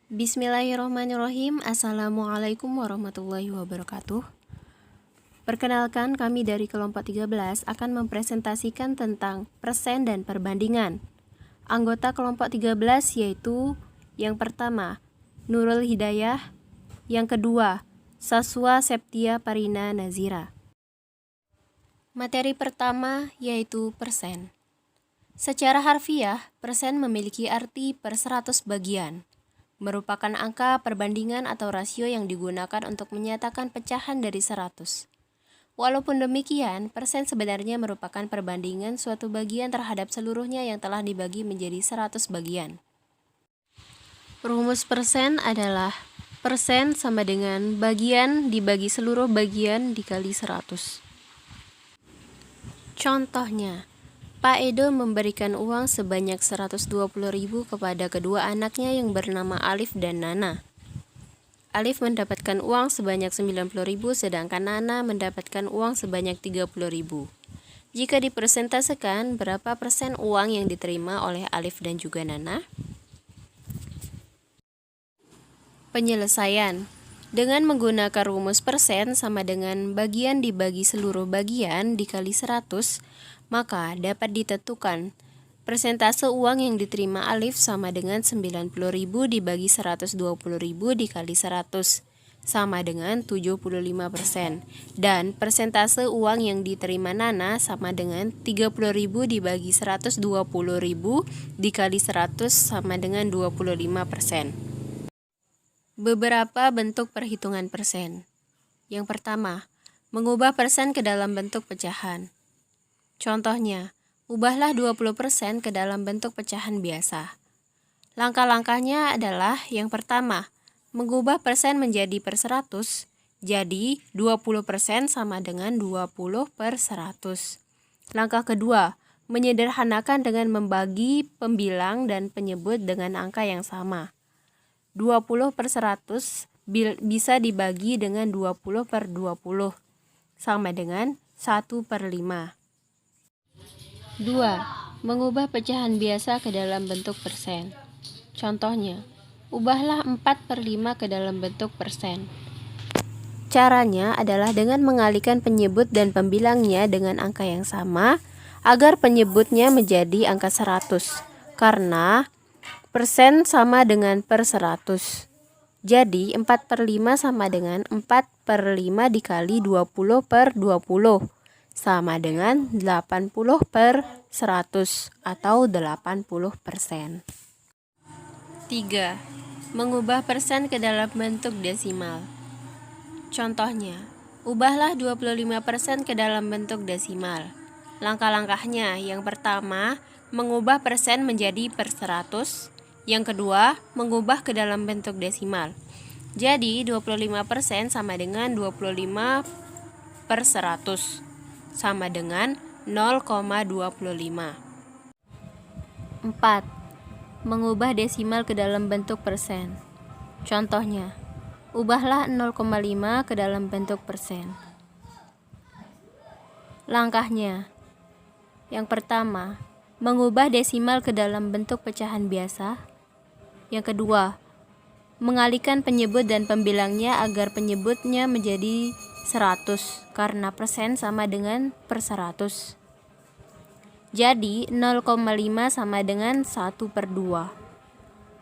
Bismillahirrahmanirrahim. Assalamualaikum warahmatullahi wabarakatuh. Perkenalkan, kami dari kelompok 13 akan mempresentasikan tentang persen dan perbandingan. Anggota kelompok 13 yaitu yang pertama, Nurul Hidayah, yang kedua, Saswa Septia Parina Nazira. Materi pertama yaitu persen. Secara harfiah, persen memiliki arti per 100 bagian. Merupakan angka perbandingan atau rasio yang digunakan untuk menyatakan pecahan dari 100. Walaupun demikian, persen sebenarnya merupakan perbandingan suatu bagian terhadap seluruhnya yang telah dibagi menjadi 100 bagian. Rumus persen adalah persen sama dengan bagian dibagi seluruh bagian dikali 100. Contohnya, Pak Edo memberikan uang sebanyak 120.000 kepada kedua anaknya yang bernama Alif dan Nana. Alif mendapatkan uang sebanyak 90.000 sedangkan Nana mendapatkan uang sebanyak 30.000. Jika dipresentasekan, berapa persen uang yang diterima oleh Alif dan juga Nana? Penyelesaian. Dengan menggunakan rumus persen sama dengan bagian dibagi seluruh bagian dikali 100, maka dapat ditentukan persentase uang yang diterima Alif sama dengan 90.000 dibagi 120.000 dikali 100 sama dengan 75%, dan persentase uang yang diterima Nana sama dengan 30.000 dibagi 120.000 dikali 100 sama dengan 25%. Beberapa bentuk perhitungan persen. Yang pertama, mengubah persen ke dalam bentuk pecahan. Contohnya, ubahlah 20% ke dalam bentuk pecahan biasa. Langkah-langkahnya adalah yang pertama, mengubah persen menjadi per 100, jadi 20% sama dengan 20 per 100. Langkah kedua, menyederhanakan dengan membagi pembilang dan penyebut dengan angka yang sama. 20 per 100 bisa dibagi dengan 20 per 20, sama dengan 1 per 5. 2. Mengubah pecahan biasa ke dalam bentuk persen. Contohnya, ubahlah 4 per 5 ke dalam bentuk persen. Caranya adalah dengan mengalihkan penyebut dan pembilangnya dengan angka yang sama, agar penyebutnya menjadi angka 100, karena persen sama dengan per 100. Jadi 4 per 5 sama dengan 4 per 5 dikali 20 per 20. Sama dengan 80 per 100 atau 80%. 3. Mengubah persen ke dalam bentuk desimal. Contohnya, ubahlah 25% ke dalam bentuk desimal. Langkah-langkahnya, yang pertama, mengubah persen menjadi per 100. Yang kedua, mengubah ke dalam bentuk desimal. Jadi 25% sama dengan 25 per 100. Sama dengan 0,25. 4. Mengubah desimal ke dalam bentuk persen. Contohnya, ubahlah 0,5 ke dalam bentuk persen. Langkahnya, yang pertama, mengubah desimal ke dalam bentuk pecahan biasa. Yang kedua, mengalihkan penyebut dan pembilangnya agar penyebutnya menjadi 100, karena persen sama dengan per 100. Jadi 0,5 sama dengan 1 per 2.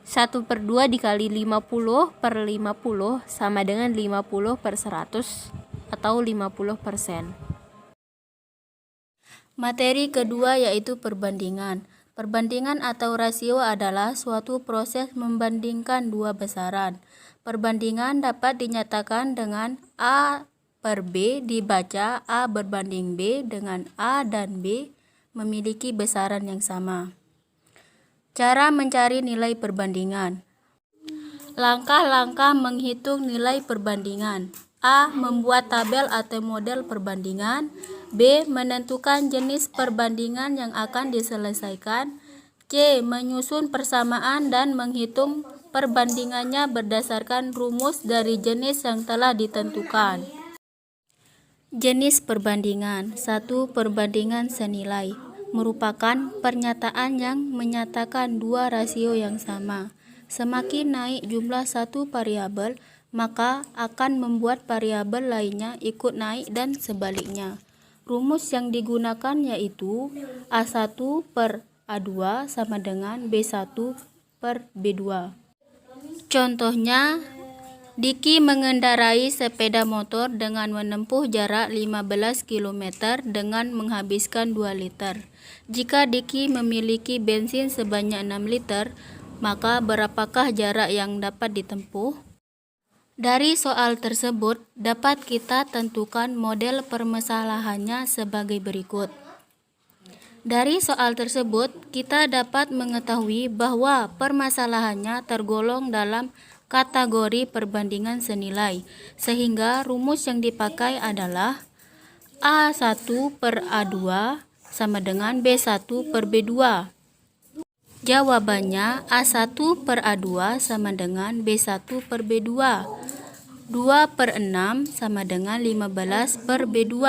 1 per 2 dikali 50 per 50 sama dengan 50 per 100 atau 50%. Materi kedua yaitu perbandingan. Perbandingan atau rasio adalah suatu proses membandingkan dua besaran. Perbandingan dapat dinyatakan dengan A per B dibaca A berbanding B dengan A dan B memiliki besaran yang sama. Cara mencari nilai perbandingan. Langkah-langkah menghitung nilai perbandingan. A. Membuat tabel atau model perbandingan. B. Menentukan jenis perbandingan yang akan diselesaikan. C. Menyusun persamaan dan menghitung perbandingannya berdasarkan rumus dari jenis yang telah ditentukan. Jenis perbandingan. 1. Perbandingan senilai. Merupakan pernyataan yang menyatakan dua rasio yang sama. Semakin naik jumlah satu variabel, maka akan membuat variabel lainnya ikut naik dan sebaliknya. Rumus yang digunakan yaitu A1 per A2 sama dengan B1 per B2. Contohnya, Diki mengendarai sepeda motor dengan menempuh jarak 15 km dengan menghabiskan 2 liter. Jika Diki memiliki bensin sebanyak 6 liter, maka berapakah jarak yang dapat ditempuh? Dari soal tersebut, dapat kita tentukan model permasalahannya sebagai berikut. Dari soal tersebut, kita dapat mengetahui bahwa permasalahannya tergolong dalam kategori perbandingan senilai, sehingga rumus yang dipakai adalah A1 per A2 sama dengan B1 per B2. Jawabannya A1 per A2 sama dengan B1 per B2. 2 per 6 sama dengan 15 per B2.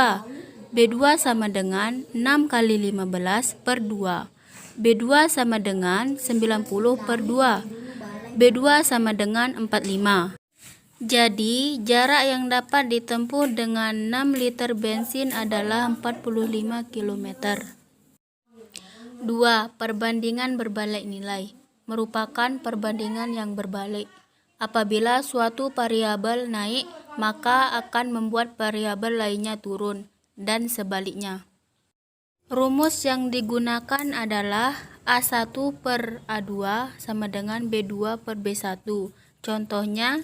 B2 sama dengan 6 kali 15 per 2. B2 sama dengan 90 per 2. B2 sama dengan 45. Jadi, jarak yang dapat ditempuh dengan 6 liter bensin adalah 45 km. 2. Perbandingan berbalik nilai merupakan perbandingan yang berbalik. Apabila suatu variabel naik, maka akan membuat variabel lainnya turun, dan sebaliknya. Rumus yang digunakan adalah A1 per A2 sama dengan B2 per B1. Contohnya,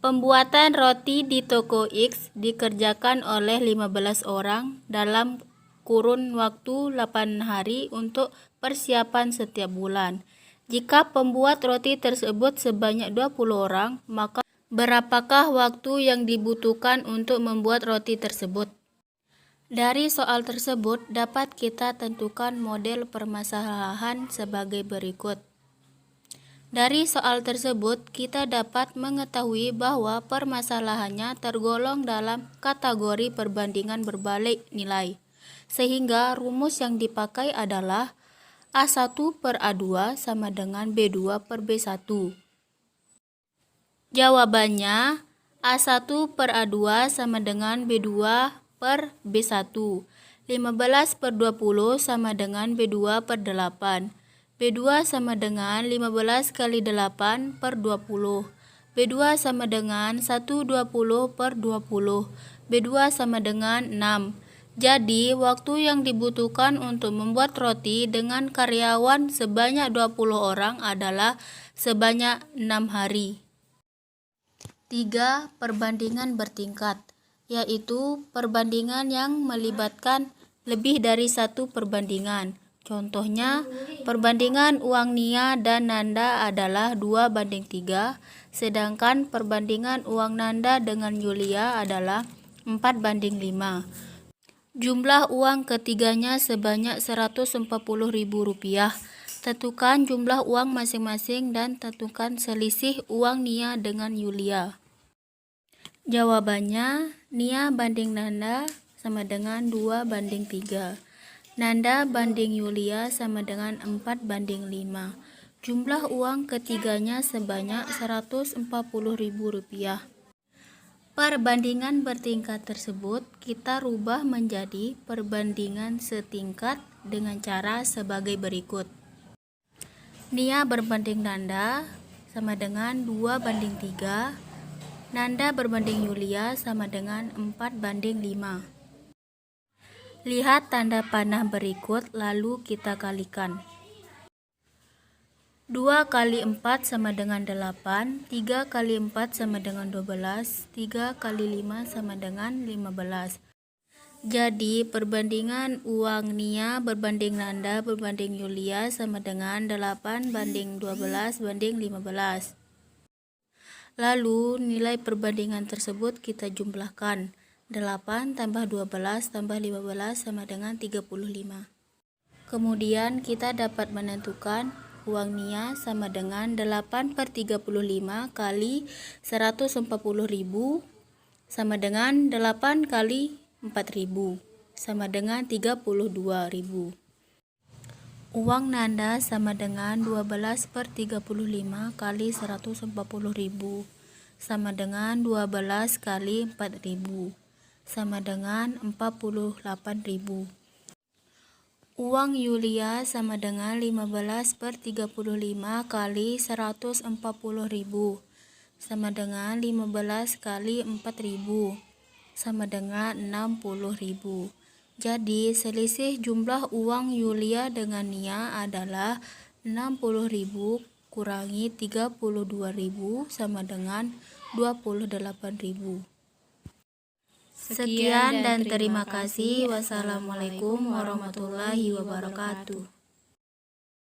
pembuatan roti di toko X dikerjakan oleh 15 orang dalam kurun waktu 8 hari untuk persiapan setiap bulan. Jika pembuat roti tersebut sebanyak 20 orang, maka berapakah waktu yang dibutuhkan untuk membuat roti tersebut? Dari soal tersebut dapat kita tentukan model permasalahan sebagai berikut. Dari soal tersebut kita dapat mengetahui bahwa permasalahannya tergolong dalam kategori perbandingan berbalik nilai, sehingga rumus yang dipakai adalah A1 per A2 sama dengan B2 per B1. Jawabannya A1 per A2 sama dengan B2 per B1. 15 per 20 sama dengan B2 per 8. B2 sama dengan 15 kali 8 per 20. B2 sama dengan 120 per 20. B2 sama dengan 6. Jadi, waktu yang dibutuhkan untuk membuat roti dengan karyawan sebanyak 20 orang adalah sebanyak 6 hari. 3. Perbandingan bertingkat, yaitu perbandingan yang melibatkan lebih dari satu perbandingan. Contohnya, perbandingan uang Nia dan Nanda adalah 2:3, sedangkan perbandingan uang Nanda dengan Yulia adalah 4:5. Jumlah uang ketiganya sebanyak Rp140.000. Tentukan jumlah uang masing-masing dan tentukan selisih uang Nia dengan Yulia. Jawabannya, Nia banding Nanda sama dengan 2:3. Nanda banding Yulia sama dengan 4:5. Jumlah uang ketiganya sebanyak Rp140.000. Perbandingan bertingkat tersebut kita rubah menjadi perbandingan setingkat dengan cara sebagai berikut. Nia berbanding Nanda sama dengan 2:3. Nanda berbanding Yulia sama dengan 4:5. Lihat tanda panah berikut lalu kita kalikan. 2 kali 4 sama dengan 8, 3 kali 4 sama dengan 12, 3 kali 5 sama dengan 15. Jadi, perbandingan uang Nia berbanding Nanda berbanding Yulia sama dengan 8:12:15. Lalu, nilai perbandingan tersebut kita jumlahkan. 8 tambah 12 tambah 15 sama dengan 35. Kemudian, kita dapat menentukan uang Nia sama dengan 8/35 kali 140.000 sama dengan 8 kali 4.000 sama dengan 32.000. Uang Nanda sama dengan 12 per 35 kali 140.000 sama dengan 12 kali 4.000 sama dengan 48.000. Uang Yulia sama dengan 15 per 35 kali 140.000 sama dengan 15 kali 4.000 sama dengan 60.000. Jadi selisih jumlah uang Yulia dengan Nia adalah 60.000 kurangi 32.000 sama dengan 28.000. Sekian dan terima kasih. Wassalamualaikum warahmatullahi wabarakatuh.